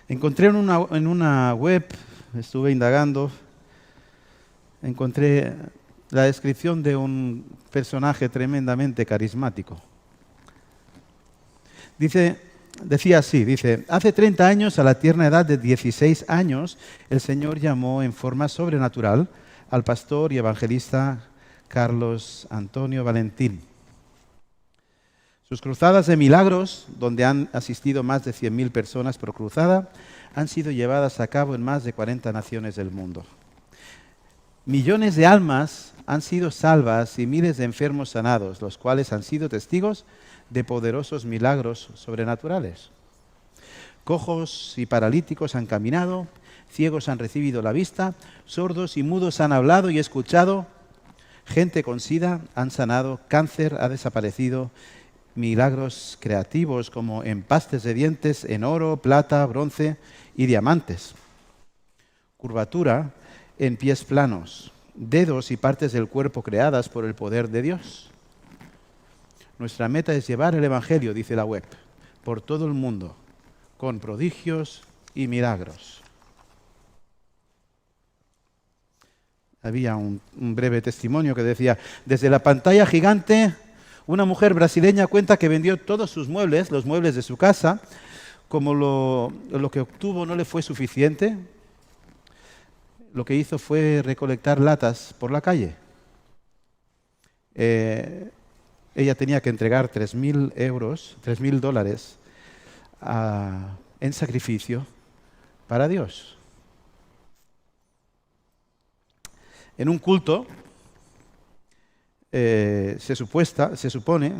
Encontré en una web, estuve indagando, encontré la descripción de un personaje tremendamente carismático. Decía así, hace 30 años, a la tierna edad de 16 años, el Señor llamó en forma sobrenatural al pastor y evangelista Carlos Antonio Valentín. Sus cruzadas de milagros, donde han asistido más de 100.000 personas por cruzada, han sido llevadas a cabo en más de 40 naciones del mundo. Millones de almas han sido salvas y miles de enfermos sanados, los cuales han sido testigos de poderosos milagros sobrenaturales. Cojos y paralíticos han caminado, ciegos han recibido la vista, sordos y mudos han hablado y escuchado, gente con sida han sanado, cáncer ha desaparecido, milagros creativos como empastes de dientes en oro, plata, bronce y diamantes. Curvatura en pies planos, dedos y partes del cuerpo creadas por el poder de Dios. Nuestra meta es llevar el Evangelio, dice la web, por todo el mundo, con prodigios y milagros. Había un breve testimonio que decía, desde la pantalla gigante, una mujer brasileña cuenta que vendió todos sus muebles, los muebles de su casa, como lo que obtuvo no le fue suficiente, lo que hizo fue recolectar latas por la calle. Ella tenía que entregar $3.000 en sacrificio para Dios. En un culto, se supone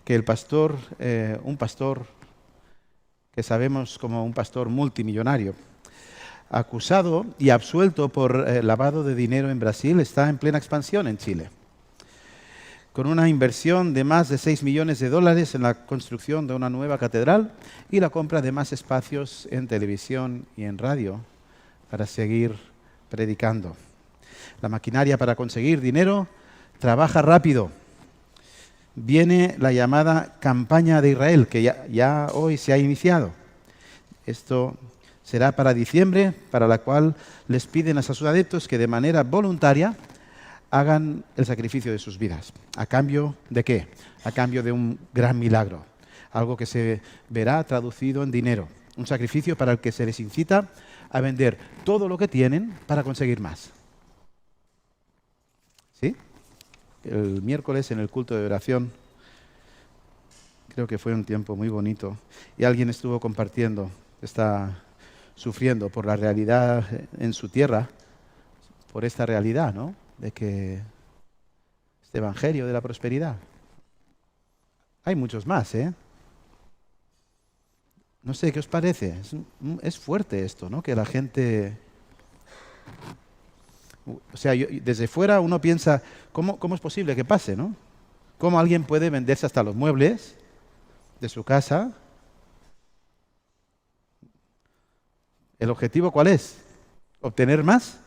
que el pastor, un pastor que sabemos como un pastor multimillonario, acusado y absuelto por lavado de dinero en Brasil, está en plena expansión en Chile, con una inversión de más de $6 millones en la construcción de una nueva catedral y la compra de más espacios en televisión y en radio para seguir predicando. La maquinaria para conseguir dinero trabaja rápido. Viene la llamada campaña de Israel, que ya hoy se ha iniciado. Esto será para diciembre, para la cual les piden a sus adeptos que de manera voluntaria hagan el sacrificio de sus vidas. ¿A cambio de qué? A cambio de un gran milagro, algo que se verá traducido en dinero, un sacrificio para el que se les incita a vender todo lo que tienen para conseguir más. ¿Sí? El miércoles en el culto de oración, creo que fue un tiempo muy bonito, y alguien estuvo compartiendo, está sufriendo por la realidad en su tierra, por esta realidad, ¿no? De que este evangelio de la prosperidad. Hay muchos más, ¿eh? No sé, ¿qué os parece? Es fuerte esto, ¿no? Que la gente... O sea, desde fuera uno piensa, ¿cómo es posible que pase, no? ¿Cómo alguien puede venderse hasta los muebles de su casa? ¿El objetivo cuál es? ¿Obtener más?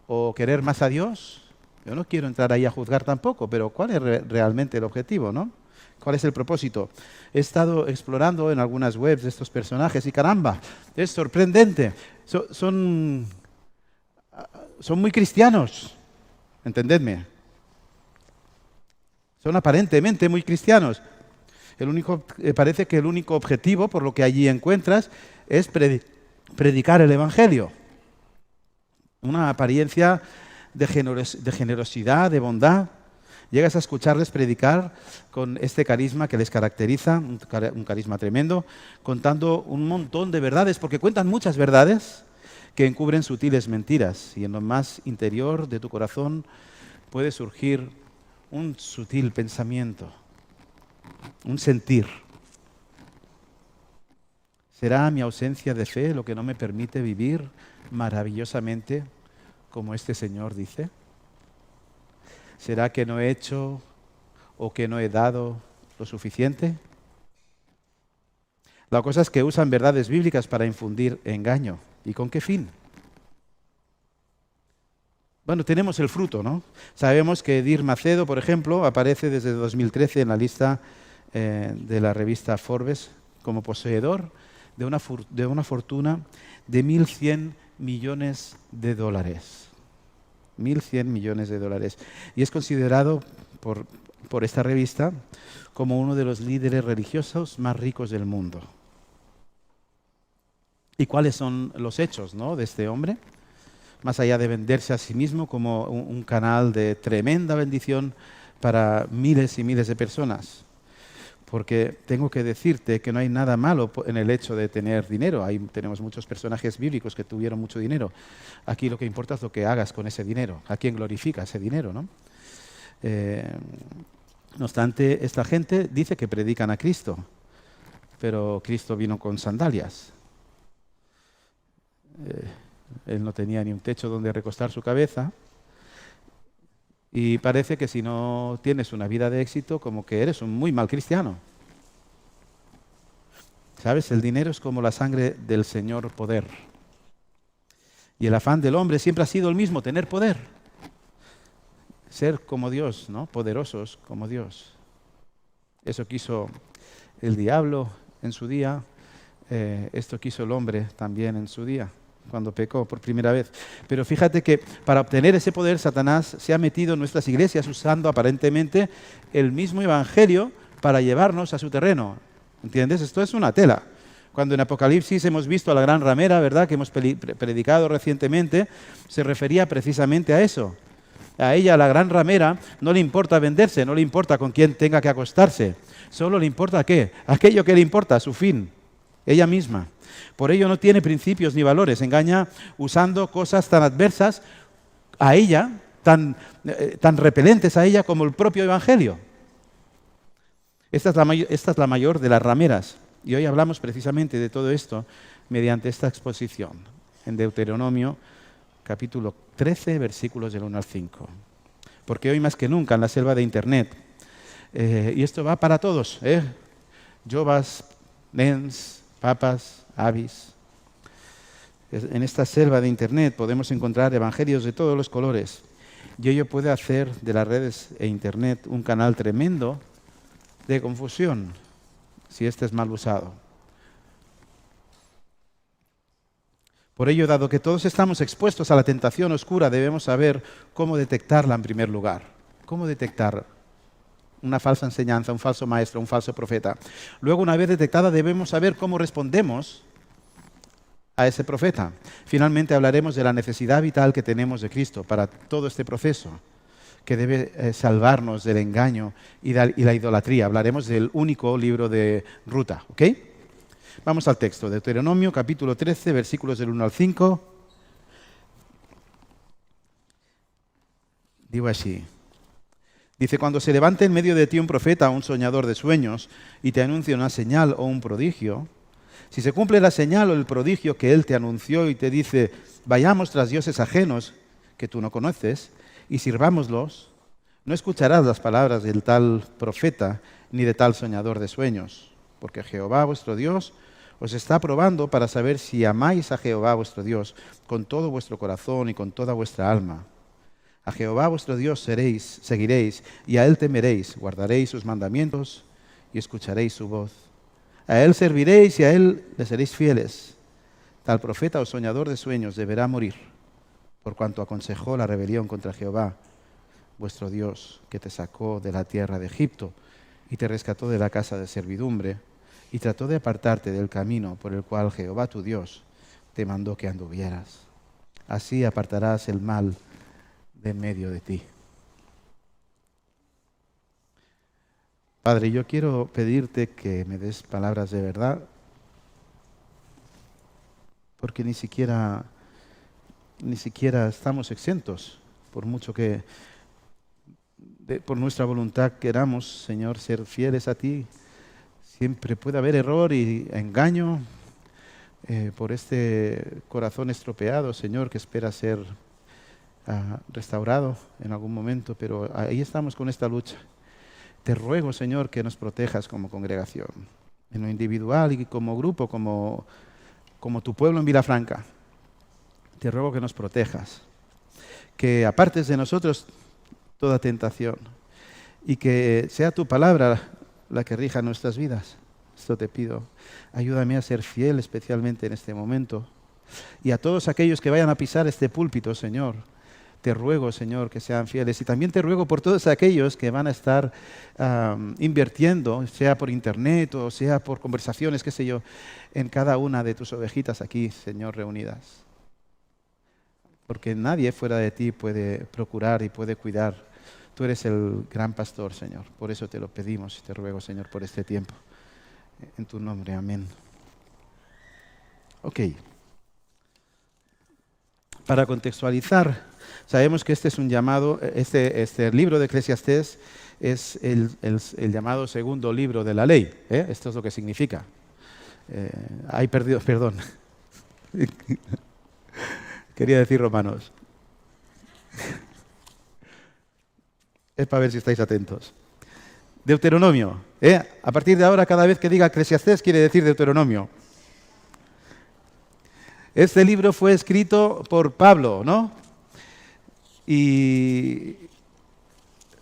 ¿O querer más a Dios? Yo no quiero entrar ahí a juzgar tampoco, pero ¿cuál es realmente el objetivo, no? ¿Cuál es el propósito? He estado explorando en algunas webs de estos personajes y caramba, es sorprendente. Son muy cristianos, entendedme. Son aparentemente muy cristianos. Parece que el único objetivo, por lo que allí encuentras, es predicar el Evangelio. Una apariencia de generosidad, de bondad. Llegas a escucharles predicar con este carisma que les caracteriza, un carisma tremendo, contando un montón de verdades, porque cuentan muchas verdades que encubren sutiles mentiras, y en lo más interior de tu corazón puede surgir un sutil pensamiento, un sentir. ¿Será mi ausencia de fe lo que no me permite vivir maravillosamente como este Señor dice? ¿Será que no he hecho o que no he dado lo suficiente? La cosa es que usan verdades bíblicas para infundir engaño. ¿Y con qué fin? Bueno, tenemos el fruto, ¿no? Sabemos que Edir Macedo, por ejemplo, aparece desde 2013 en la lista de la revista Forbes como poseedor de una fortuna de 1.100 millones de dólares. 1.100 millones de dólares. Y es considerado por esta revista como uno de los líderes religiosos más ricos del mundo. ¿Y cuáles son los hechos, ¿no?, de este hombre? Más allá de venderse a sí mismo como un canal de tremenda bendición para miles y miles de personas. Porque tengo que decirte que no hay nada malo en el hecho de tener dinero. Tenemos muchos personajes bíblicos que tuvieron mucho dinero. Aquí lo que importa es lo que hagas con ese dinero. ¿A quién glorifica ese dinero, no? No obstante, esta gente dice que predican a Cristo, pero Cristo vino con sandalias. Él no tenía ni un techo donde recostar su cabeza. Y parece que si no tienes una vida de éxito, como que eres un muy mal cristiano. ¿Sabes? El dinero es como la sangre del Señor poder. Y el afán del hombre siempre ha sido el mismo, tener poder. Ser como Dios, ¿no? Poderosos como Dios. Eso quiso el diablo en su día. Esto quiso el hombre también en su día, cuando pecó por primera vez. Pero fíjate que para obtener ese poder, Satanás se ha metido en nuestras iglesias usando aparentemente el mismo evangelio para llevarnos a su terreno. ¿Entiendes? Esto es una tela. Cuando en Apocalipsis hemos visto a la gran ramera, ¿verdad?, que hemos predicado recientemente, se refería precisamente a eso. A ella, a la gran ramera, no le importa venderse, no le importa con quién tenga que acostarse. Solo le importa ¿qué? Aquello que le importa, su fin, ella misma. Por ello no tiene principios ni valores, engaña usando cosas tan adversas a ella, tan repelentes a ella como el propio Evangelio. Esta es la mayor de las rameras, y hoy hablamos precisamente de todo esto mediante esta exposición en Deuteronomio capítulo 13, versículos del 1 al 5. Porque hoy más que nunca en la selva de Internet, y esto va para todos, jovas, nens, papas, avis. En esta selva de Internet podemos encontrar evangelios de todos los colores. Y ello puede hacer de las redes e Internet un canal tremendo de confusión, si este es mal usado. Por ello, dado que todos estamos expuestos a la tentación oscura, debemos saber cómo detectarla en primer lugar. ¿Cómo detectar una falsa enseñanza, un falso maestro, un falso profeta? Luego, una vez detectada, debemos saber cómo respondemos a ese profeta. Finalmente hablaremos de la necesidad vital que tenemos de Cristo para todo este proceso, que debe salvarnos del engaño y la idolatría. Hablaremos del único libro de ruta, ¿ok? Vamos al texto, Deuteronomio capítulo 13, versículos del 1 al 5. Digo así. Dice, cuando se levante en medio de ti un profeta o un soñador de sueños y te anuncie una señal o un prodigio, si se cumple la señal o el prodigio que él te anunció y te dice, vayamos tras dioses ajenos que tú no conoces y sirvámoslos, no escucharás las palabras del tal profeta ni de tal soñador de sueños, porque Jehová vuestro Dios os está probando para saber si amáis a Jehová vuestro Dios con todo vuestro corazón y con toda vuestra alma. A Jehová vuestro Dios seguiréis y a Él temeréis, guardaréis sus mandamientos y escucharéis su voz. A Él serviréis y a Él le seréis fieles. Tal profeta o soñador de sueños deberá morir, por cuanto aconsejó la rebelión contra Jehová vuestro Dios, que te sacó de la tierra de Egipto y te rescató de la casa de servidumbre, y trató de apartarte del camino por el cual Jehová tu Dios te mandó que anduvieras. Así apartarás el mal de en medio de ti. Padre, yo quiero pedirte que me des palabras de verdad, porque ni siquiera estamos exentos, por mucho que por nuestra voluntad queramos, Señor, ser fieles a ti. Siempre puede haber error y engaño por este corazón estropeado, Señor, que espera ser restaurado en algún momento, pero ahí estamos con esta lucha. Te ruego, Señor, que nos protejas como congregación, en lo individual y como grupo, como tu pueblo en Vilafranca. Te ruego que nos protejas, que apartes de nosotros toda tentación y que sea tu palabra la que rija nuestras vidas. Esto te pido. Ayúdame a ser fiel, especialmente en este momento. Y a todos aquellos que vayan a pisar este púlpito, Señor, te ruego, Señor, que sean fieles. Y también te ruego por todos aquellos que van a estar invirtiendo, sea por internet o sea por conversaciones, qué sé yo, en cada una de tus ovejitas aquí, Señor, reunidas. Porque nadie fuera de ti puede procurar y puede cuidar. Tú eres el gran pastor, Señor. Por eso te lo pedimos y te ruego, Señor, por este tiempo. En tu nombre, amén. Ok. Para contextualizar, sabemos que este es un llamado, este libro de Eclesiastés es el llamado segundo libro de la ley. Esto es lo que significa. Perdón. Quería decir Romanos. Es para ver si estáis atentos. Deuteronomio. A partir de ahora, cada vez que diga Eclesiastés, quiere decir Deuteronomio. Este libro fue escrito por Pablo, ¿no? Y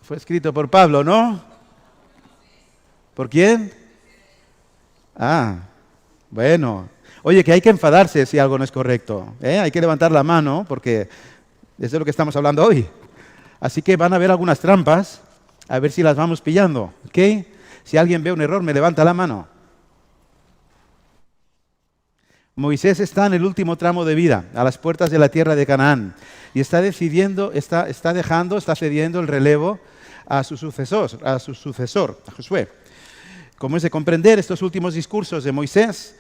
fue escrito por Pablo, ¿no? ¿Por quién? Bueno. Oye, que hay que enfadarse si algo no es correcto. Hay que levantar la mano porque es de lo que estamos hablando hoy. Así que van a haber algunas trampas, a ver si las vamos pillando. ¿Ok? Si alguien ve un error, me levanta la mano. Moisés está en el último tramo de vida, a las puertas de la tierra de Canaán, y está cediendo el relevo a su sucesor, a Josué. Como es de comprender, estos últimos discursos de Moisés,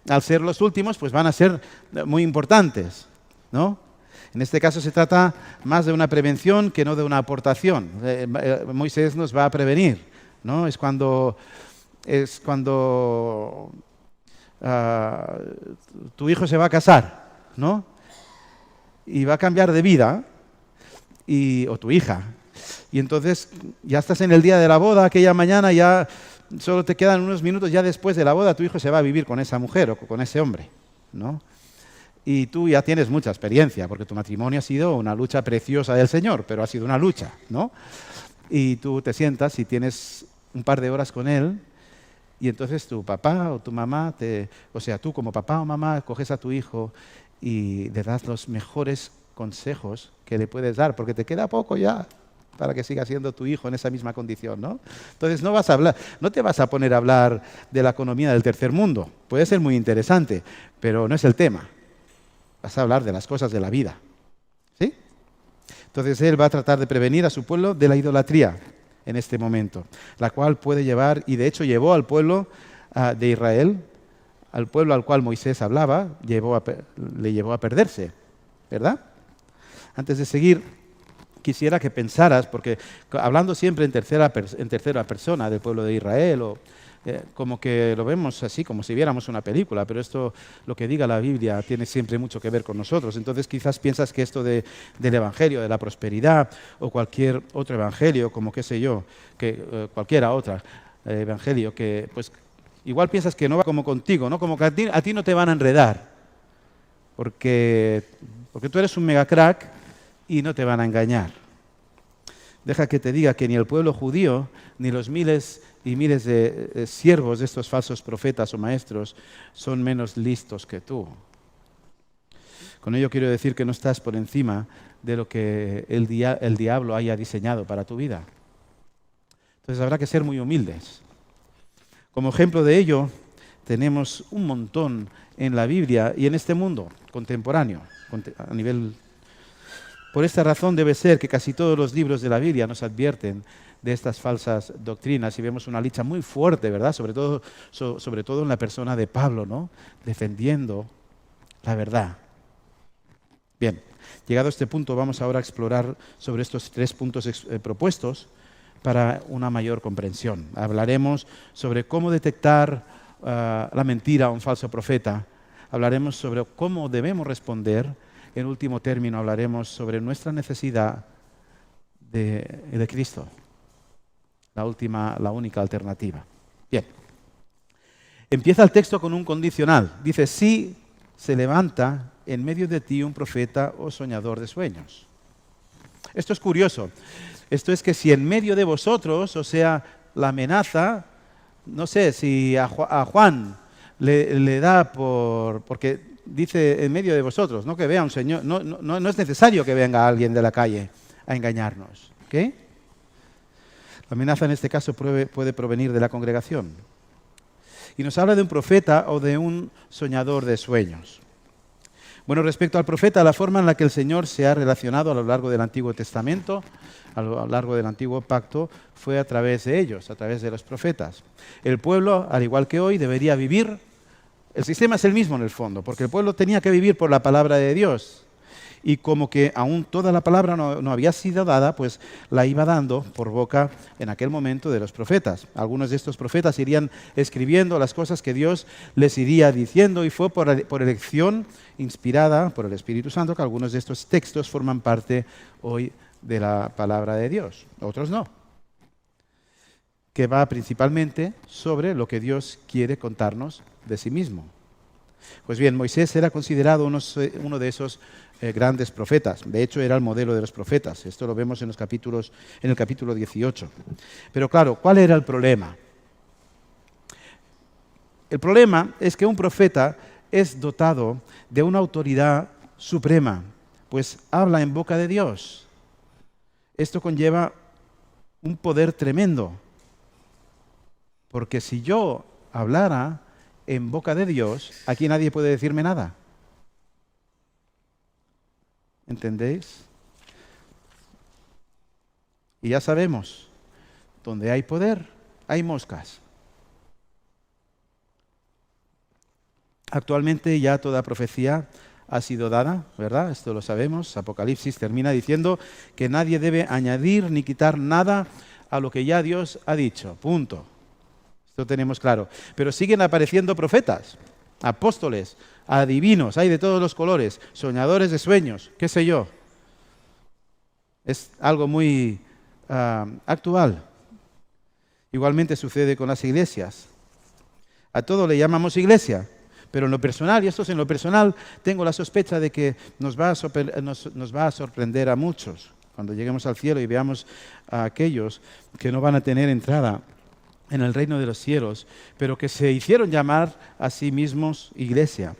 al ser los últimos, pues van a ser muy importantes, ¿no? En este caso se trata más de una prevención que no de una aportación. Moisés nos va a prevenir, ¿no? Es cuando tu hijo se va a casar, ¿no? Y va a cambiar de vida, o tu hija. Y entonces ya estás en el día de la boda, aquella mañana ya solo te quedan unos minutos, ya después de la boda tu hijo se va a vivir con esa mujer o con ese hombre, ¿no? Y tú ya tienes mucha experiencia, porque tu matrimonio ha sido una lucha preciosa del Señor, pero ha sido una lucha, ¿no? Y tú te sientas y tienes un par de horas con él, y entonces tu papá o tu mamá, tú como papá o mamá, coges a tu hijo y le das los mejores consejos que le puedes dar, porque te queda poco ya para que siga siendo tu hijo en esa misma condición, ¿no? Entonces no te vas a poner a hablar de la economía del tercer mundo. Puede ser muy interesante, pero no es el tema. Vas a hablar de las cosas de la vida, ¿sí? Entonces él va a tratar de prevenir a su pueblo de la idolatría en este momento, la cual puede llevar, y de hecho llevó al pueblo de Israel, al pueblo al cual Moisés hablaba, le llevó a perderse, ¿verdad? Antes de seguir, quisiera que pensaras, porque hablando siempre en tercera persona del pueblo de Israel, como que lo vemos así, como si viéramos una película, pero esto, lo que diga la Biblia, tiene siempre mucho que ver con nosotros. Entonces quizás piensas que esto del evangelio, de la prosperidad, o cualquier otro evangelio, como qué sé yo, que cualquiera otra evangelio, que pues igual piensas que no va como contigo, ¿no? Como que a ti no te van a enredar, porque tú eres un mega crack y no te van a engañar. Deja que te diga que ni el pueblo judío, ni los miles y miles de siervos de estos falsos profetas o maestros son menos listos que tú. Con ello quiero decir que no estás por encima de lo que el diablo haya diseñado para tu vida. Entonces habrá que ser muy humildes. Como ejemplo de ello, tenemos un montón en la Biblia y en este mundo contemporáneo, a nivel. Por esta razón debe ser que casi todos los libros de la Biblia nos advierten de estas falsas doctrinas y vemos una lucha muy fuerte, ¿verdad? Sobre todo en la persona de Pablo, ¿no? Defendiendo la verdad. Bien, llegado a este punto vamos ahora a explorar sobre estos 3 puntos propuestos para una mayor comprensión. Hablaremos sobre cómo detectar la mentira a un falso profeta. Hablaremos sobre cómo debemos responder. En último término hablaremos sobre nuestra necesidad de Cristo, la única alternativa. Bien, empieza el texto con un condicional. Dice, si se levanta en medio de ti un profeta o soñador de sueños. Esto es curioso. Esto es que si en medio de vosotros, o sea, la amenaza no sé si a Juan le da porque dice en medio de vosotros, no que vea un señor, no es necesario que venga alguien de la calle a engañarnos. ¿Ok? La amenaza en este caso puede provenir de la congregación. Y nos habla de un profeta o de un soñador de sueños. Bueno, respecto al profeta, la forma en la que el Señor se ha relacionado a lo largo del Antiguo Testamento, a lo largo del Antiguo Pacto, fue a través de ellos, a través de los profetas. El pueblo, al igual que hoy, debería vivir. El sistema es el mismo en el fondo, porque el pueblo tenía que vivir por la palabra de Dios. Y como que aún toda la palabra no había sido dada, pues la iba dando por boca en aquel momento de los profetas. Algunos de estos profetas irían escribiendo las cosas que Dios les iría diciendo, y fue por elección inspirada por el Espíritu Santo que algunos de estos textos forman parte hoy de la palabra de Dios. Otros no, que va principalmente sobre lo que Dios quiere contarnos de sí mismo. Pues bien, Moisés era considerado uno de esos grandes profetas. De hecho, era el modelo de los profetas. Esto lo vemos en el capítulo 18. Pero claro, ¿cuál era el problema? El problema es que un profeta es dotado de una autoridad suprema, pues habla en boca de Dios. Esto conlleva un poder tremendo, porque si yo hablara en boca de Dios, aquí nadie puede decirme nada. ¿Entendéis? Y ya sabemos, donde hay poder, hay moscas. Actualmente ya toda profecía ha sido dada, ¿verdad? Esto lo sabemos. Apocalipsis termina diciendo que nadie debe añadir ni quitar nada a lo que ya Dios ha dicho. Punto. Esto tenemos claro. Pero siguen apareciendo profetas, apóstoles, adivinos, hay de todos los colores, soñadores de sueños, qué sé yo. Es algo muy actual. Igualmente sucede con las iglesias. A todo le llamamos iglesia, pero en lo personal, y esto es en lo personal, tengo la sospecha de que nos va a sorprender a muchos cuando lleguemos al cielo y veamos a aquellos que no van a tener entrada en el reino de los cielos, pero que se hicieron llamar a sí mismos iglesia.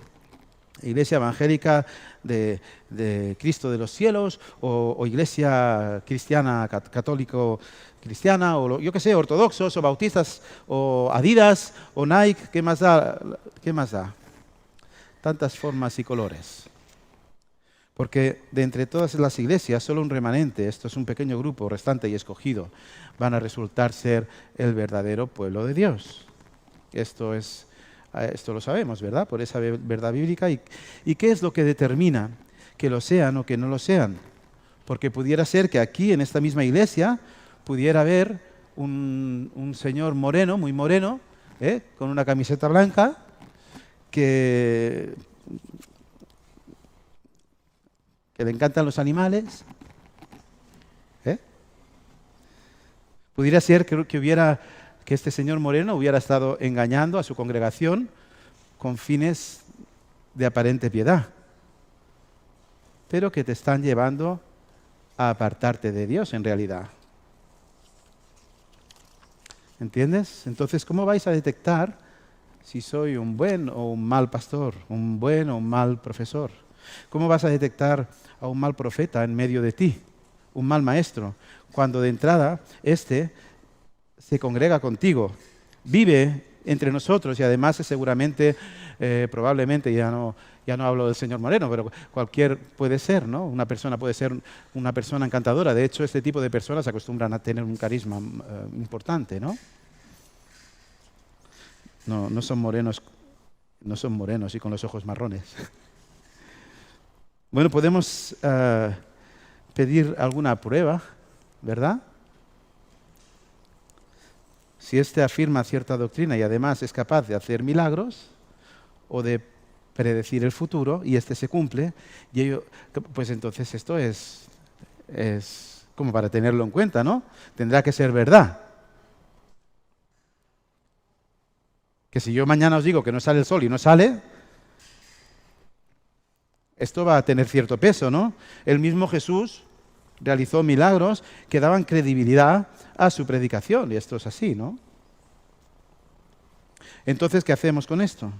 Iglesia evangélica de Cristo de los cielos, o iglesia cristiana, católico cristiana, o yo qué sé, ortodoxos, o bautistas, o Adidas, o Nike, ¿qué más da? ¿Qué más da? Tantas formas y colores. Porque de entre todas las iglesias, solo un remanente, esto es un pequeño grupo restante y escogido, van a resultar ser el verdadero pueblo de Dios. Esto lo sabemos, ¿verdad? Por esa verdad bíblica. ¿Y qué es lo que determina que lo sean o que no lo sean? Porque pudiera ser que aquí, en esta misma iglesia, pudiera haber un señor moreno, muy moreno, con una camiseta blanca, que le encantan los animales. Pudiera ser que este señor moreno hubiera estado engañando a su congregación con fines de aparente piedad, pero que te están llevando a apartarte de Dios en realidad. ¿Entiendes? Entonces, ¿cómo vais a detectar si soy un buen o un mal pastor, un buen o un mal profesor? ¿Cómo vas a detectar a un mal profeta en medio de ti, un mal maestro, cuando de entrada se congrega contigo, vive entre nosotros y además es seguramente, probablemente, ya no hablo del señor Moreno, pero cualquier puede ser, ¿no? Una persona puede ser una persona encantadora. De hecho, este tipo de personas acostumbran a tener un carisma importante, ¿no? No son morenos y con los ojos marrones. Bueno, podemos pedir alguna prueba, ¿verdad? Si éste afirma cierta doctrina y además es capaz de hacer milagros o de predecir el futuro y este se cumple, pues entonces esto es como para tenerlo en cuenta, ¿no? Tendrá que ser verdad. Que si yo mañana os digo que no sale el sol y no sale, esto va a tener cierto peso, ¿no? El mismo Jesús realizó milagros que daban credibilidad a su predicación, y esto es así, ¿no? Entonces, ¿qué hacemos con esto?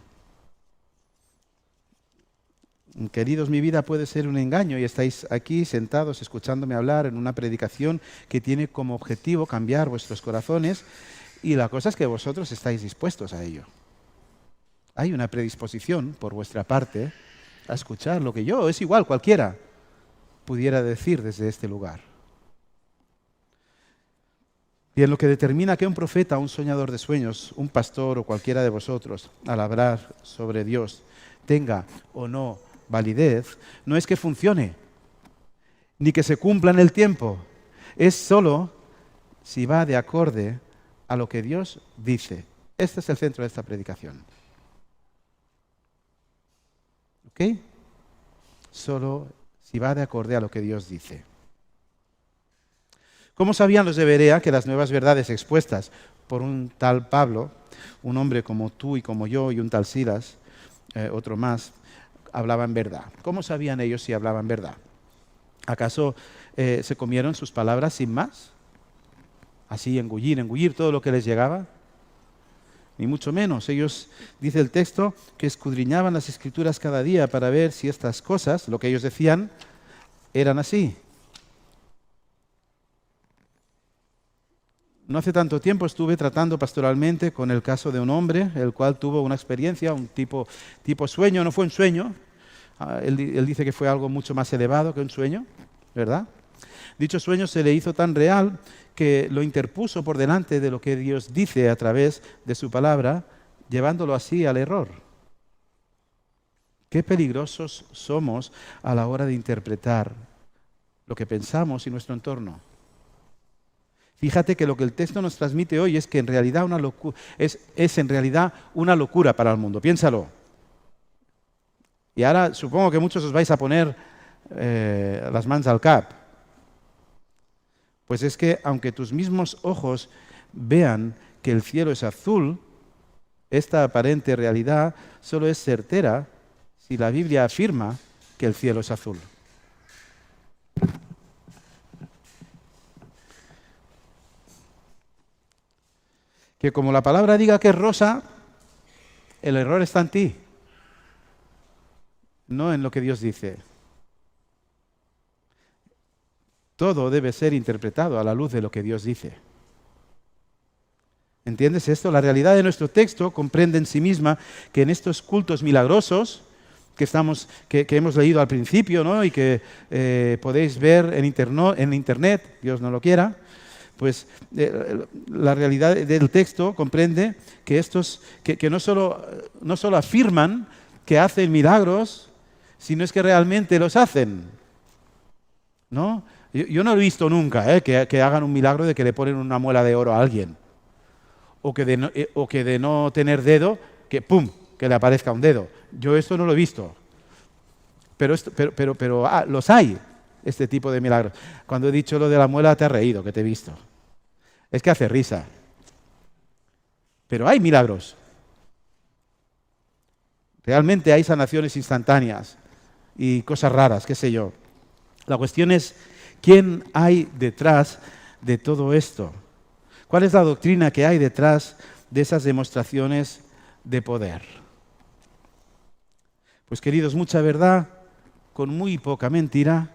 Queridos, mi vida puede ser un engaño y estáis aquí sentados escuchándome hablar en una predicación que tiene como objetivo cambiar vuestros corazones, y la cosa es que vosotros estáis dispuestos a ello. Hay una predisposición por vuestra parte a escuchar lo que yo, es igual, cualquiera, pudiera decir desde este lugar. Y en lo que determina que un profeta, un soñador de sueños, un pastor o cualquiera de vosotros, al hablar sobre Dios, tenga o no validez, no es que funcione, ni que se cumpla en el tiempo. Es solo si va de acorde a lo que Dios dice. Este es el centro de esta predicación. ¿Ok? Solo si va de acorde a lo que Dios dice. ¿Cómo sabían los de Berea que las nuevas verdades expuestas por un tal Pablo, un hombre como tú y como yo y un tal Silas, otro más, hablaban verdad? ¿Cómo sabían ellos si hablaban verdad? ¿Acaso se comieron sus palabras sin más? Así engullir todo lo que les llegaba. Ni mucho menos. Ellos, dice el texto, que escudriñaban las Escrituras cada día para ver si estas cosas, lo que ellos decían, eran así. No hace tanto tiempo estuve tratando pastoralmente con el caso de un hombre, el cual tuvo una experiencia, un tipo sueño. No fue un sueño. Él dice que fue algo mucho más elevado que un sueño, ¿verdad? Dicho sueño se le hizo tan real que lo interpuso por delante de lo que Dios dice a través de su palabra, llevándolo así al error. Qué peligrosos somos a la hora de interpretar lo que pensamos y nuestro entorno. Fíjate que lo que el texto nos transmite hoy es que en realidad es en realidad una locura para el mundo. Piénsalo. Y ahora supongo que muchos os vais a poner las manos al cap. Pues es que aunque tus mismos ojos vean que el cielo es azul, esta aparente realidad solo es certera si la Biblia afirma que el cielo es azul. Que como la palabra diga que es rosa, el error está en ti, no en lo que Dios dice. Todo debe ser interpretado a la luz de lo que Dios dice. ¿Entiendes esto? La realidad de nuestro texto comprende en sí misma que en estos cultos milagrosos que hemos leído al principio, ¿no? Y que podéis ver en internet, Dios no lo quiera, pues la realidad del texto comprende que estos que no solo afirman que hacen milagros, sino es que realmente los hacen, ¿no? Yo no he visto nunca que hagan un milagro de que le ponen una muela de oro a alguien. O que de no tener dedo, que ¡pum!, que le aparezca un dedo. Yo esto no lo he visto. Pero los hay, este tipo de milagros. Cuando he dicho lo de la muela te has reído, que te he visto. Es que hace risa. Pero hay milagros. Realmente hay sanaciones instantáneas y cosas raras, qué sé yo. La cuestión es, ¿quién hay detrás de todo esto? ¿Cuál es la doctrina que hay detrás de esas demostraciones de poder? Pues queridos, mucha verdad con muy poca mentira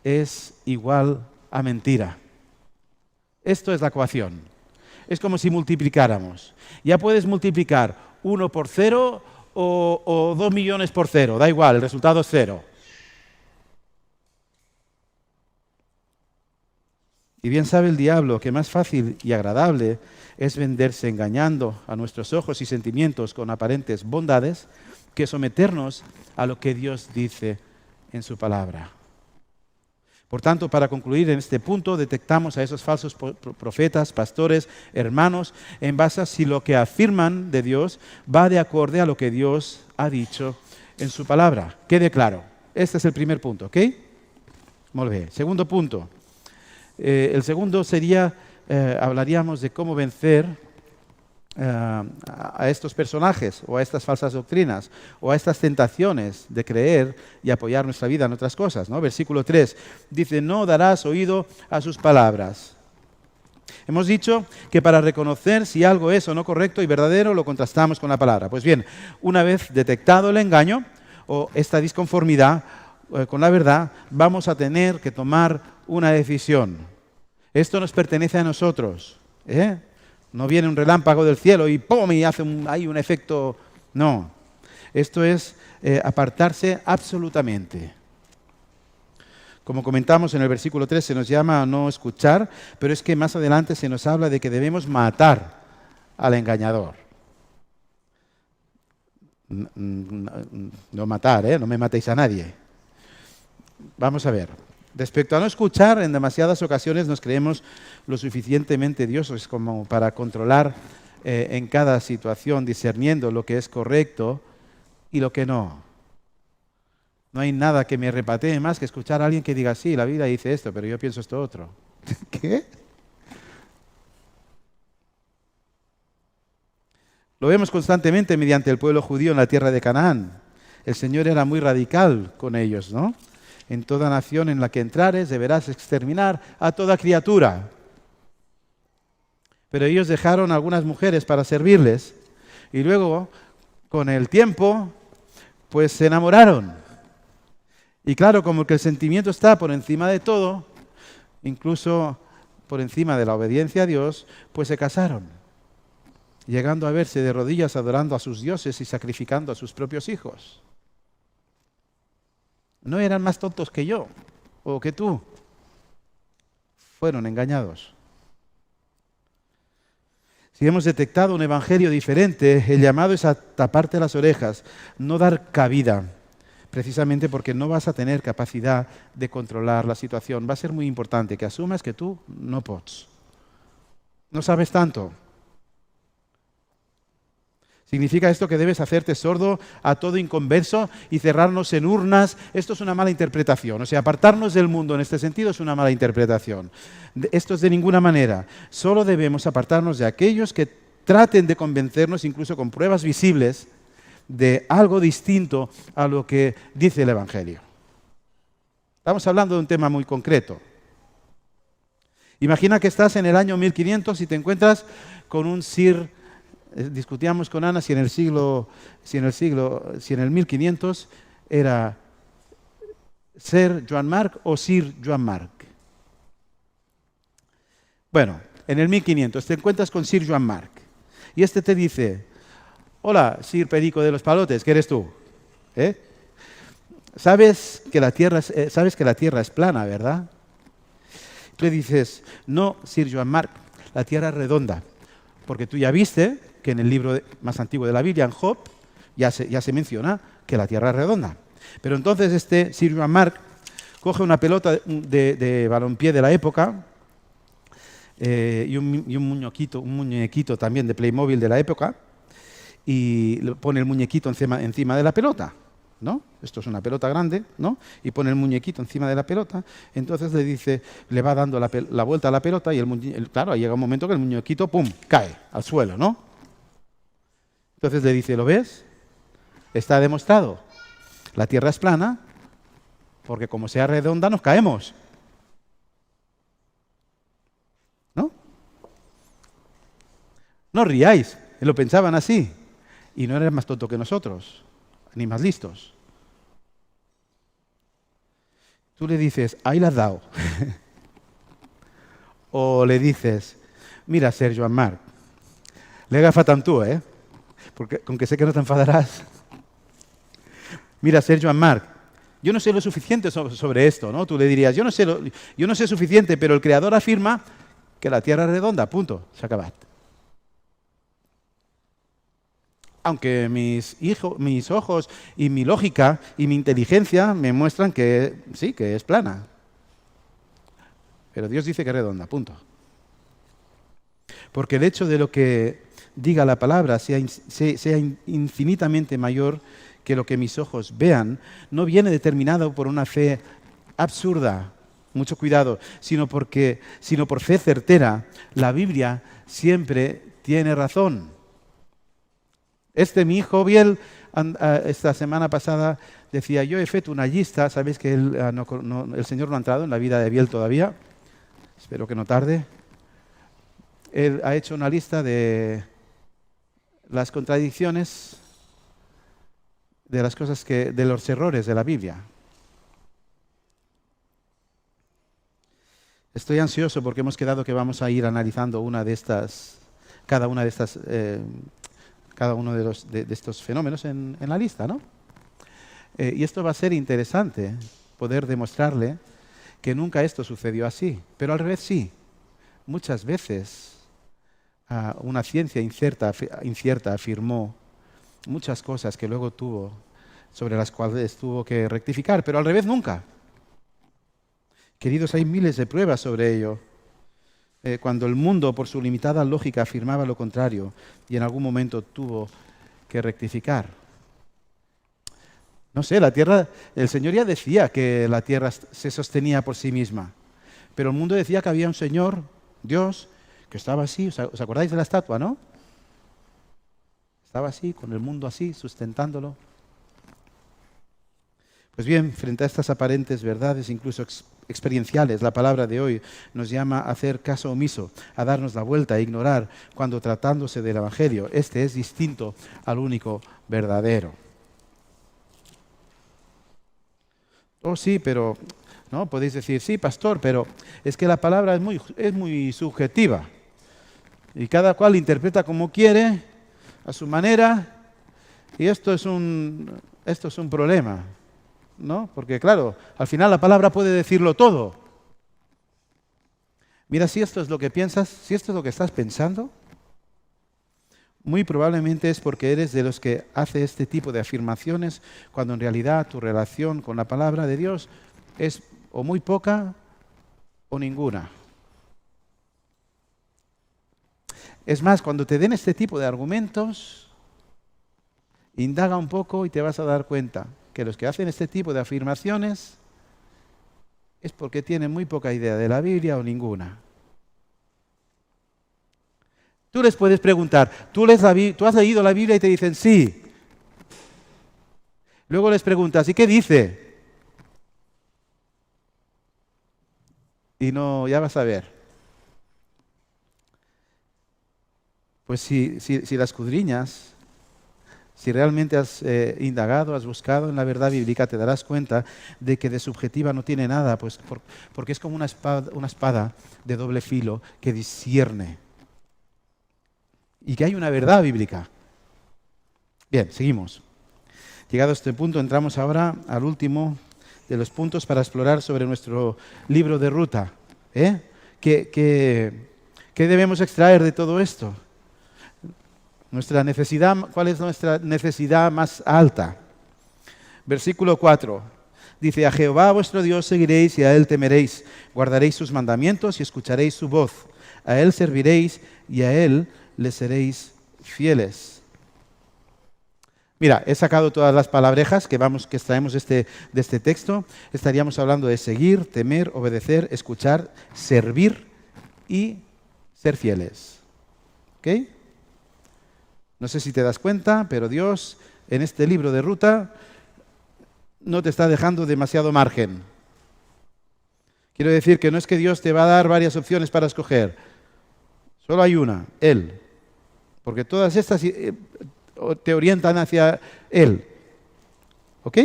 es igual a mentira. Esto es la ecuación. Es como si multiplicáramos. Ya puedes multiplicar 1 por 0 o 2 millones por 0. Da igual, el resultado es 0. Y bien sabe el diablo que más fácil y agradable es venderse engañando a nuestros ojos y sentimientos con aparentes bondades que someternos a lo que Dios dice en su palabra. Por tanto, para concluir en este punto, detectamos a esos falsos profetas, pastores, hermanos, en base a si lo que afirman de Dios va de acorde a lo que Dios ha dicho en su palabra. Quede claro. Este es el primer punto, ¿ok? Muy bien. Segundo punto. El segundo sería, hablaríamos de cómo vencer a estos personajes o a estas falsas doctrinas o a estas tentaciones de creer y apoyar nuestra vida en otras cosas, ¿no? Versículo 3 dice, no darás oído a sus palabras. Hemos dicho que para reconocer si algo es o no correcto y verdadero, lo contrastamos con la palabra. Pues bien, una vez detectado el engaño o esta disconformidad con la verdad, vamos a tener que tomar una decisión. Esto nos pertenece a nosotros. No viene un relámpago del cielo y ¡pum! Y hace hay un efecto. No. Esto es apartarse absolutamente. Como comentamos en el versículo 3, se nos llama a no escuchar, pero es que más adelante se nos habla de que debemos matar al engañador. No matar, no me matéis a nadie. Vamos a ver. Respecto a no escuchar, en demasiadas ocasiones nos creemos lo suficientemente dioses como para controlar en cada situación, discerniendo lo que es correcto y lo que no. No hay nada que me repatee más que escuchar a alguien que diga, sí, la Biblia dice esto, pero yo pienso esto otro. ¿Qué? Lo vemos constantemente mediante el pueblo judío en la tierra de Canaán. El Señor era muy radical con ellos, ¿no? En toda nación en la que entrares deberás exterminar a toda criatura. Pero ellos dejaron a algunas mujeres para servirles y luego, con el tiempo, pues se enamoraron. Y claro, como que el sentimiento está por encima de todo, incluso por encima de la obediencia a Dios, pues se casaron, llegando a verse de rodillas adorando a sus dioses y sacrificando a sus propios hijos. No eran más tontos que yo o que tú. Fueron engañados. Si hemos detectado un evangelio diferente, el llamado es a taparte las orejas, no dar cabida, precisamente porque no vas a tener capacidad de controlar la situación. Va a ser muy importante que asumas que tú no pots. No sabes tanto. ¿Significa esto que debes hacerte sordo a todo inconverso y cerrarnos en urnas? Esto es una mala interpretación. O sea, apartarnos del mundo en este sentido es una mala interpretación. Esto es de ninguna manera. Solo debemos apartarnos de aquellos que traten de convencernos, incluso con pruebas visibles, de algo distinto a lo que dice el Evangelio. Estamos hablando de un tema muy concreto. Imagina que estás en el año 1500 y te encuentras con un sir. Discutíamos con Ana si en el 1500 era Sir Joan Marc o Sir Joan Marc. Bueno, en el 1500 te encuentras con Sir Joan Marc y este te dice: hola, Sir Perico de los Palotes, ¿qué eres tú? ¿Sabes que la Tierra es plana, verdad? Tú le dices: no, Sir Joan Marc, la Tierra es redonda, porque tú ya viste que en el libro más antiguo de la Biblia, en Job, ya se menciona que la Tierra es redonda. Pero entonces este Sir Joan Marc coge una pelota de balompié de la época y un muñequito también de Playmobil de la época, y le pone el muñequito encima de la pelota, ¿no? Esto es una pelota grande, ¿no? Y pone el muñequito encima de la pelota. Entonces le va dando la vuelta a la pelota y claro, llega un momento que el muñequito, ¡pum!, cae al suelo, ¿no? Entonces le dice: ¿lo ves? Está demostrado. La Tierra es plana porque como sea redonda nos caemos. ¿No? No ríais, lo pensaban así. Y no eran más tontos que nosotros, ni más listos. Tú le dices: ahí la has dado. O le dices: mira, Sir Joan Marc, le agafa tant tu, porque con que sé que no te enfadarás. Mira, Sir Joan Marc, yo no sé lo suficiente sobre esto, ¿no? Tú le dirías: yo no sé suficiente, pero el Creador afirma que la Tierra es redonda, punto, se acaba. Aunque mis ojos y mi lógica y mi inteligencia me muestran que sí, que es plana. Pero Dios dice que es redonda, punto. Porque el hecho de lo que diga la palabra sea infinitamente mayor que lo que mis ojos vean, no viene determinado por una fe absurda, mucho cuidado, sino por fe certera. La Biblia siempre tiene razón. Mi hijo Biel, esta semana pasada, decía: yo he hecho una lista, sabéis que el Señor no ha entrado en la vida de Biel todavía, espero que no tarde. él ha hecho una lista de las contradicciones, de las cosas de los errores de la Biblia. Estoy ansioso porque hemos quedado que vamos a ir analizando cada uno de estos fenómenos en la lista, ¿no? Y esto va a ser interesante, poder demostrarle que nunca esto sucedió así, pero al revés sí. Muchas veces una ciencia incierta afirmó muchas cosas que luego sobre las cuales tuvo que rectificar, pero al revés nunca. Queridos, hay miles de pruebas sobre ello. Cuando el mundo, por su limitada lógica, afirmaba lo contrario y en algún momento tuvo que rectificar. No sé, la tierra, el Señor ya decía que la tierra se sostenía por sí misma, pero el mundo decía que había un Señor, Dios, que estaba así. ¿Os acordáis de la estatua, no? Estaba así, con el mundo así, sustentándolo. Pues bien, frente a estas aparentes verdades, incluso experienciales, la palabra de hoy nos llama a hacer caso omiso, a darnos la vuelta, a ignorar, cuando tratándose del Evangelio, este es distinto al único verdadero. Oh, sí, pero, ¿no? Podéis decir, sí, pastor, pero es que la palabra es muy subjetiva. Y cada cual interpreta como quiere, a su manera, y esto es un problema, ¿no? Porque claro, al final la palabra puede decirlo todo. Mira, si esto es lo que piensas, si esto es lo que estás pensando, muy probablemente es porque eres de los que hace este tipo de afirmaciones cuando en realidad tu relación con la palabra de Dios es o muy poca o ninguna. Es más, cuando te den este tipo de argumentos, indaga un poco y te vas a dar cuenta que los que hacen este tipo de afirmaciones es porque tienen muy poca idea de la Biblia o ninguna. Tú les puedes preguntar, ¿tú has leído la Biblia? Y te dicen, sí. Luego les preguntas, ¿y qué dice? Y no, ya vas a ver. Pues si la escudriñas, si realmente has indagado, has buscado en la verdad bíblica, te darás cuenta de que de subjetiva no tiene nada, pues porque es como una espada de doble filo que discierne. Y que hay una verdad bíblica. Bien, seguimos. Llegado a este punto, entramos ahora al último de los puntos para explorar sobre nuestro libro de ruta. ¿Qué debemos extraer de todo esto? ¿Cuál es nuestra necesidad más alta? Versículo 4. Dice, a Jehová vuestro Dios seguiréis y a Él temeréis. Guardaréis sus mandamientos y escucharéis su voz. A Él serviréis y a Él le seréis fieles. Mira, he sacado todas las palabrejas que extraemos de este texto. Estaríamos hablando de seguir, temer, obedecer, escuchar, servir y ser fieles. ¿Ok? No sé si te das cuenta, pero Dios en este libro de ruta no te está dejando demasiado margen. Quiero decir que no es que Dios te va a dar varias opciones para escoger. Solo hay una, Él. Porque todas estas te orientan hacia Él. ¿Ok?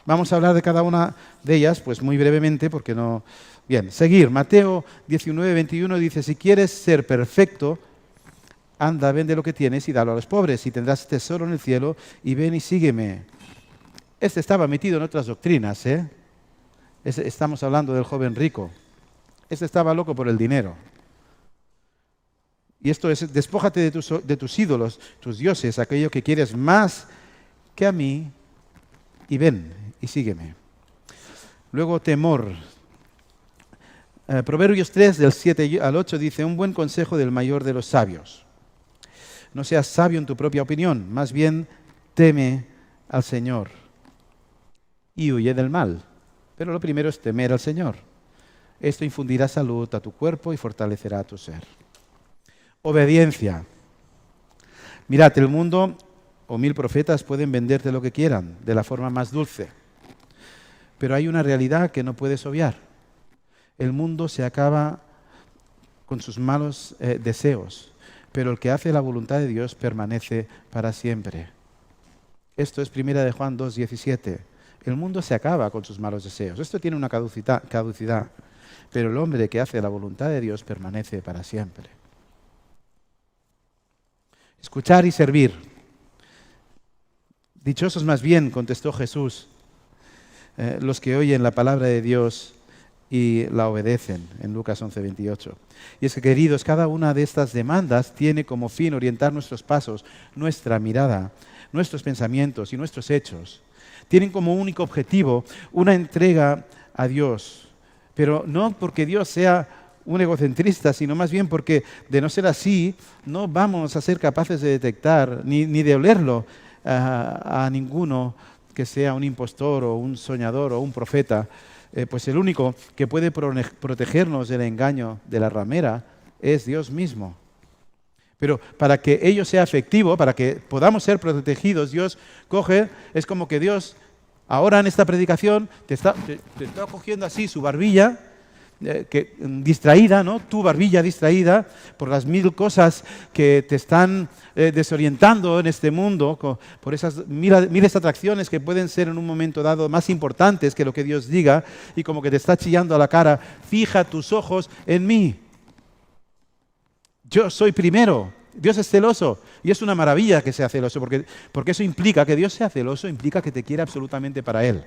Vamos a hablar de cada una de ellas, pues muy brevemente, porque no... Bien, seguir. Mateo 19, 21 dice, si quieres ser perfecto, anda, vende lo que tienes y dalo a los pobres, y tendrás tesoro en el cielo, y ven y sígueme. Este estaba metido en otras doctrinas, ¿eh? Estamos hablando del joven rico. Este estaba loco por el dinero. Y esto es, despójate de tus ídolos, tus dioses, aquello que quieres más que a mí, y ven y sígueme. Luego, temor. Proverbios 3, del 7 al 8, dice, un buen consejo del mayor de los sabios. No seas sabio en tu propia opinión, más bien teme al Señor y huye del mal. Pero lo primero es temer al Señor. Esto infundirá salud a tu cuerpo y fortalecerá tu ser. Obediencia. Mirad, el mundo o 1000 profetas pueden venderte lo que quieran, de la forma más dulce. Pero hay una realidad que no puedes obviar. El mundo se acaba con sus malos deseos, pero el que hace la voluntad de Dios permanece para siempre. Esto es 1 de Juan 2:17. El mundo se acaba con sus malos deseos. Esto tiene una caducidad, pero el hombre que hace la voluntad de Dios permanece para siempre. Escuchar y servir. Dichosos más bien, contestó Jesús, los que oyen la palabra de Dios y la obedecen, en Lucas 11:28. Y es que, queridos, cada una de estas demandas tiene como fin orientar nuestros pasos, nuestra mirada, nuestros pensamientos y nuestros hechos. Tienen como único objetivo una entrega a Dios, pero no porque Dios sea un egocentrista, sino más bien porque, de no ser así, no vamos a ser capaces de detectar ni de olerlo a ninguno que sea un impostor o un soñador o un profeta. Pues el único que puede protegernos del engaño de la ramera es Dios mismo. Pero para que ello sea efectivo, para que podamos ser protegidos, Dios coge, es como que Dios ahora en esta predicación te está cogiendo así su barbilla, distraída, ¿no? Tu barbilla distraída por las mil cosas que te están desorientando en este mundo, por esas miles atracciones que pueden ser en un momento dado más importantes que lo que Dios diga, y como que te está chillando a la cara: fija tus ojos en mí. Yo soy primero. Dios es celoso, y es una maravilla que sea celoso, porque eso implica que Dios sea celoso, implica que te quiere absolutamente para Él.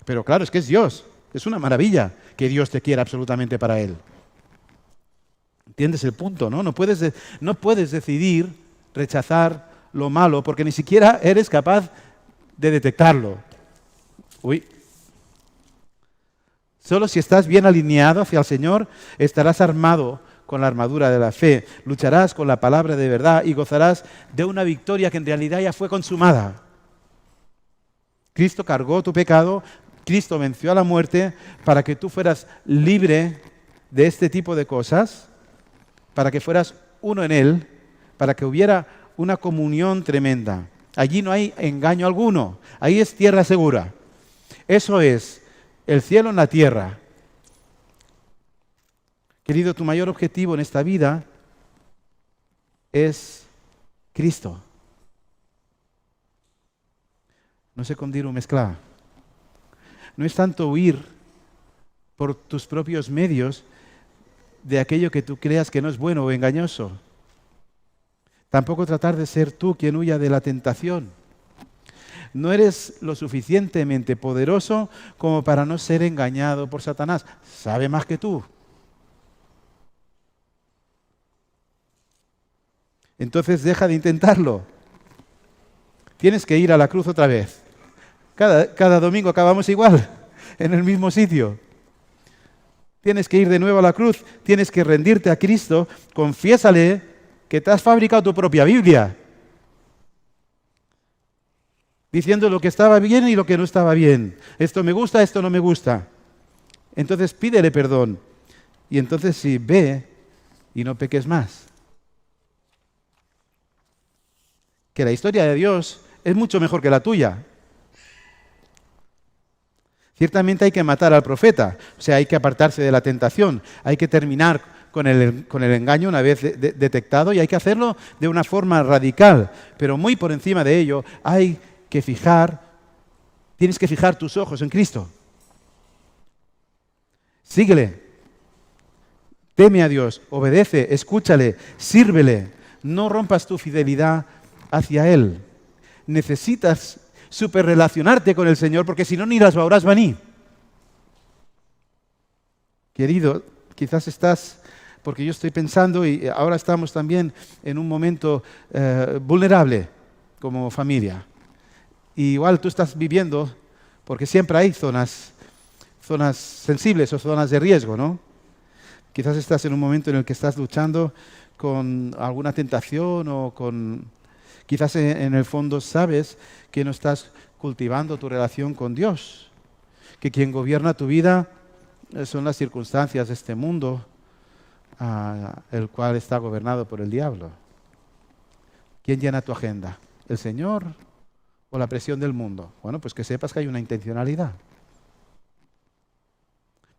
Pero claro, es que es Dios. Es una maravilla que Dios te quiera absolutamente para Él. ¿Entiendes el punto, no? No puedes decidir rechazar lo malo porque ni siquiera eres capaz de detectarlo. Solo si estás bien alineado hacia el Señor, estarás armado con la armadura de la fe, lucharás con la palabra de verdad y gozarás de una victoria que en realidad ya fue consumada. Cristo cargó tu pecado, Cristo venció a la muerte para que tú fueras libre de este tipo de cosas, para que fueras uno en Él, para que hubiera una comunión tremenda. Allí no hay engaño alguno, ahí es tierra segura. Eso es el cielo en la tierra. Querido, tu mayor objetivo en esta vida es Cristo. No sé com dir-ho més clar. No es tanto huir por tus propios medios de aquello que tú creas que no es bueno o engañoso. Tampoco tratar de ser tú quien huya de la tentación. No eres lo suficientemente poderoso como para no ser engañado por Satanás. Sabe más que tú. Entonces deja de intentarlo. Tienes que ir a la cruz otra vez. Cada domingo acabamos igual, en el mismo sitio. Tienes que ir de nuevo a la cruz, tienes que rendirte a Cristo, confiésale que te has fabricado tu propia Biblia, diciendo lo que estaba bien y lo que no estaba bien. Esto me gusta, esto no me gusta. Entonces pídele perdón. Y entonces sí, ve y no peques más. Que la historia de Dios es mucho mejor que la tuya. Ciertamente hay que matar al profeta, o sea, hay que apartarse de la tentación, hay que terminar con el engaño una vez detectado, y hay que hacerlo de una forma radical, pero muy por encima de ello tienes que fijar tus ojos en Cristo. Síguele, teme a Dios, obedece, escúchale, sírvele, no rompas tu fidelidad hacia Él. Necesitas superrelacionarte con el Señor, porque si no, ni las veuràs venir. Querido, quizás estás, porque yo estoy pensando, y ahora estamos también en un momento vulnerable como familia. Y igual tú estás viviendo, porque siempre hay zonas sensibles o zonas de riesgo, ¿no? Quizás estás en un momento en el que estás luchando con alguna tentación o quizás en el fondo sabes que no estás cultivando tu relación con Dios, que quien gobierna tu vida son las circunstancias de este mundo, el cual está gobernado por el diablo. ¿Quién llena tu agenda? ¿El Señor o la presión del mundo? Bueno, pues que sepas que hay una intencionalidad.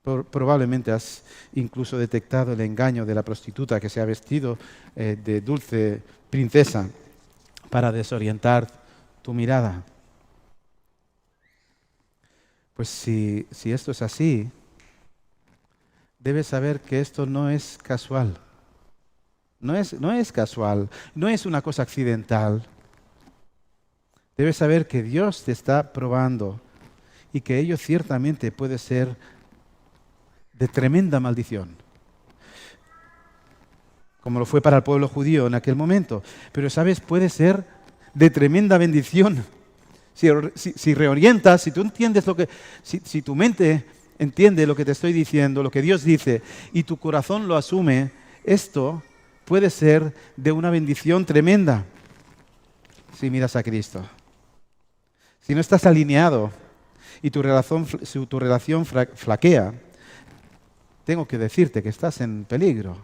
Probablemente has incluso detectado el engaño de la prostituta que se ha vestido de dulce princesa para desorientar tu mirada. Pues si esto es así, debes saber que esto no es casual. No es casual, no es una cosa accidental. Debes saber que Dios te está probando y que ello ciertamente puede ser de tremenda maldición, como lo fue para el pueblo judío en aquel momento. Pero, ¿sabes? Puede ser de tremenda bendición. Si reorientas, si tú entiendes si tu mente entiende lo que te estoy diciendo, lo que Dios dice, y tu corazón lo asume, esto puede ser de una bendición tremenda si miras a Cristo. Si no estás alineado y si tu relación flaquea, tengo que decirte que estás en peligro.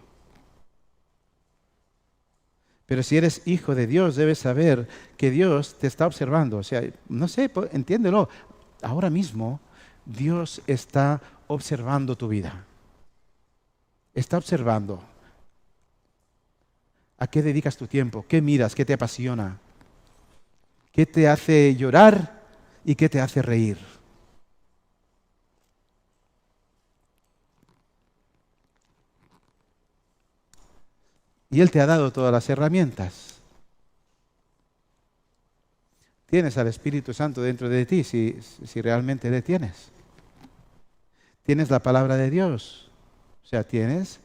Pero si eres hijo de Dios, debes saber que Dios te está observando. O sea, no sé, entiéndelo. Ahora mismo, Dios está observando tu vida. Está observando. ¿A qué dedicas tu tiempo? ¿Qué miras? ¿Qué te apasiona? ¿Qué te hace llorar y qué te hace reír? Y Él te ha dado todas las herramientas. Tienes al Espíritu Santo dentro de ti si realmente le tienes. Tienes la palabra de Dios. O sea, tienes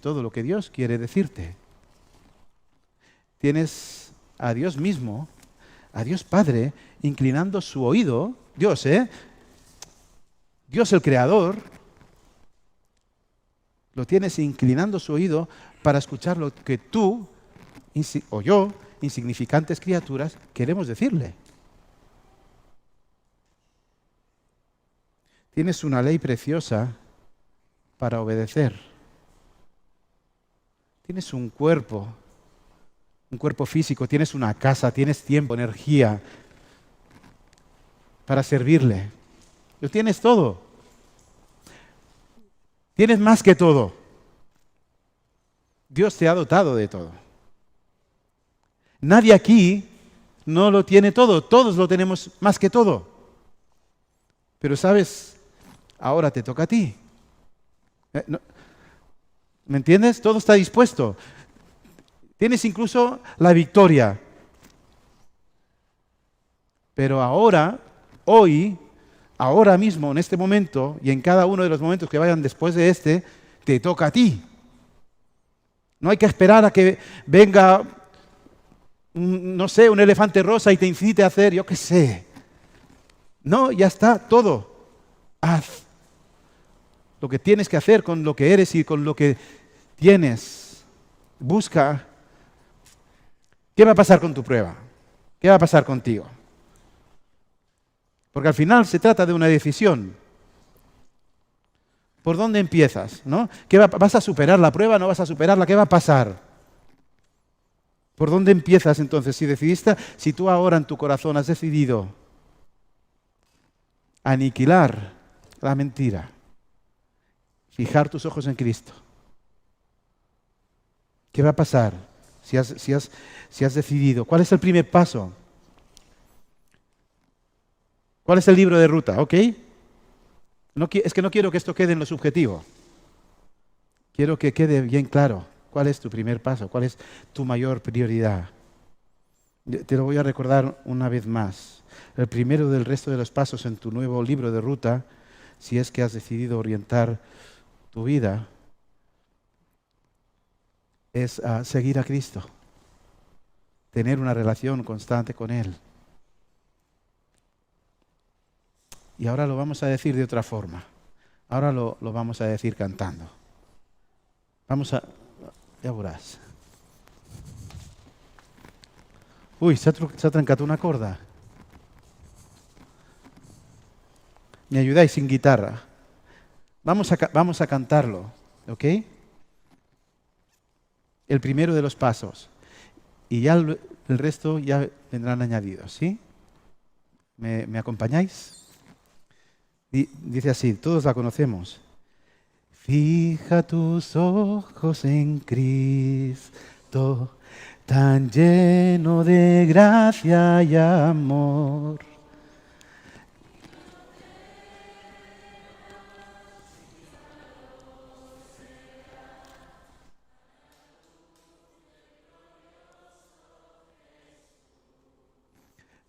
todo lo que Dios quiere decirte. Tienes a Dios mismo, a Dios Padre, inclinando su oído. Dios el Creador, lo tienes inclinando su oído para escuchar lo que tú o yo, insignificantes criaturas, queremos decirle. Tienes una ley preciosa para obedecer. Tienes un cuerpo físico, tienes una casa, tienes tiempo, energía para servirle. Lo tienes todo. Tienes más que todo. Dios te ha dotado de todo. Nadie aquí no lo tiene todo. Todos lo tenemos más que todo. Pero sabes, ahora te toca a ti. ¿Me entiendes? Todo está dispuesto. Tienes incluso la victoria. Pero ahora, hoy, ahora mismo, en este momento, y en cada uno de los momentos que vayan después de este, te toca a ti. No hay que esperar a que venga, no sé, un elefante rosa y te incite a hacer, yo qué sé. No, ya está, todo. Haz lo que tienes que hacer con lo que eres y con lo que tienes. Busca. ¿Qué va a pasar con tu prueba? ¿Qué va a pasar contigo? Porque al final se trata de una decisión. ¿Por dónde empiezas? ¿No? ¿Vas a superar la prueba? ¿No vas a superarla? ¿Qué va a pasar? ¿Por dónde empiezas entonces? Si tú ahora en tu corazón has decidido aniquilar la mentira, fijar tus ojos en Cristo, ¿qué va a pasar si has decidido? ¿Cuál es el primer paso? ¿Cuál es el libro de ruta? ¿Ok? Es que no quiero que esto quede en lo subjetivo. Quiero que quede bien claro. ¿Cuál es tu primer paso? ¿Cuál es tu mayor prioridad? Te lo voy a recordar una vez más. El primero del resto de los pasos en tu nuevo libro de ruta, si es que has decidido orientar tu vida, es seguir a Cristo. Tener una relación constante con Él. Y ahora lo vamos a decir de otra forma. Ahora lo vamos a decir cantando. Ya verás. Uy, se ha trencado una corda. ¿Me ayudáis sin guitarra? Vamos a cantarlo, ¿ok? El primero de los pasos. Y ya el resto ya vendrán añadidos, ¿sí? ¿Me acompañáis? Dice así, todos la conocemos. Fija tus ojos en Cristo, tan lleno de gracia y amor.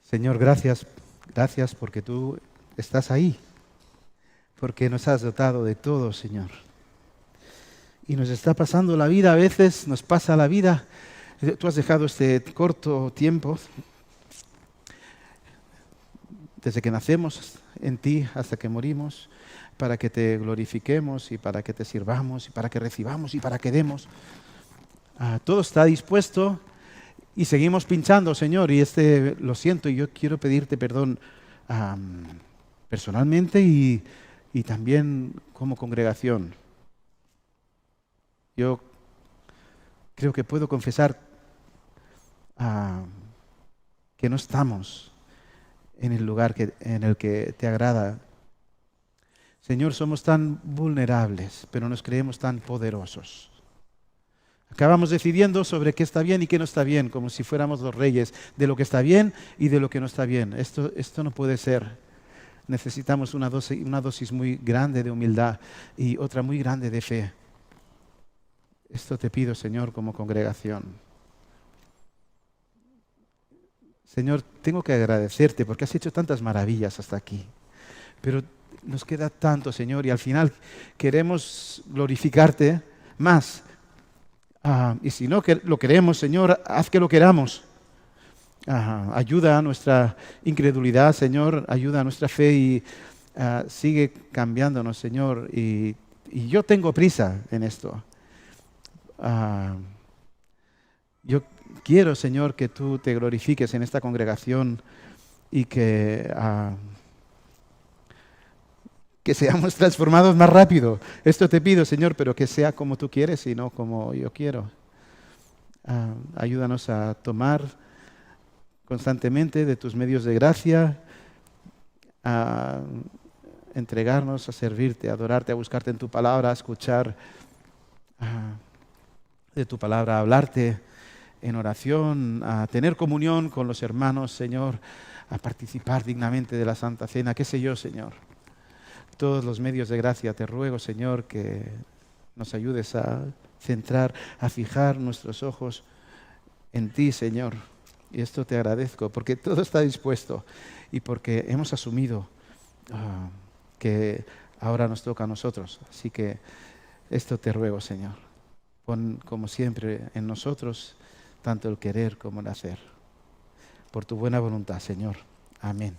Señor, gracias, gracias porque tú estás ahí, porque nos has dotado de todo, Señor. Y nos está pasando la vida, a veces nos pasa la vida. Tú has dejado este corto tiempo, desde que nacemos en ti hasta que morimos, para que te glorifiquemos y para que te sirvamos y para que recibamos y para que demos. Todo está dispuesto y seguimos pinchando, Señor, y lo siento, y yo quiero pedirte perdón personalmente y también como congregación. Yo creo que puedo confesar que no estamos en el lugar en el que te agrada. Señor, somos tan vulnerables, pero nos creemos tan poderosos. Acabamos decidiendo sobre qué está bien y qué no está bien, como si fuéramos los reyes de lo que está bien y de lo que no está bien. Esto no puede ser. Necesitamos una dosis muy grande de humildad y otra muy grande de fe. Esto te pido, Señor, como congregación. Señor, tengo que agradecerte porque has hecho tantas maravillas hasta aquí. Pero nos queda tanto, Señor, y al final queremos glorificarte más. Y si no lo queremos, Señor, haz que lo queramos. Ayuda a nuestra incredulidad, Señor, ayuda a nuestra fe y sigue cambiándonos, Señor. Y yo tengo prisa en esto. Yo quiero, Señor, que tú te glorifiques en esta congregación y que seamos transformados más rápido. Esto te pido, Señor, pero que sea como tú quieres y no como yo quiero. Ayúdanos a tomar constantemente de tus medios de gracia, a entregarnos, a servirte, a adorarte, a buscarte en tu palabra, a escuchar de tu palabra, a hablarte en oración, a tener comunión con los hermanos, Señor, a participar dignamente de la Santa Cena, qué sé yo, Señor. Todos los medios de gracia, te ruego, Señor, que nos ayudes a centrar, a fijar nuestros ojos en ti, Señor. Y esto te agradezco, porque todo está dispuesto y porque hemos asumido que ahora nos toca a nosotros. Así que esto te ruego, Señor. Pon, como siempre, en nosotros tanto el querer como el hacer. Por tu buena voluntad, Señor. Amén.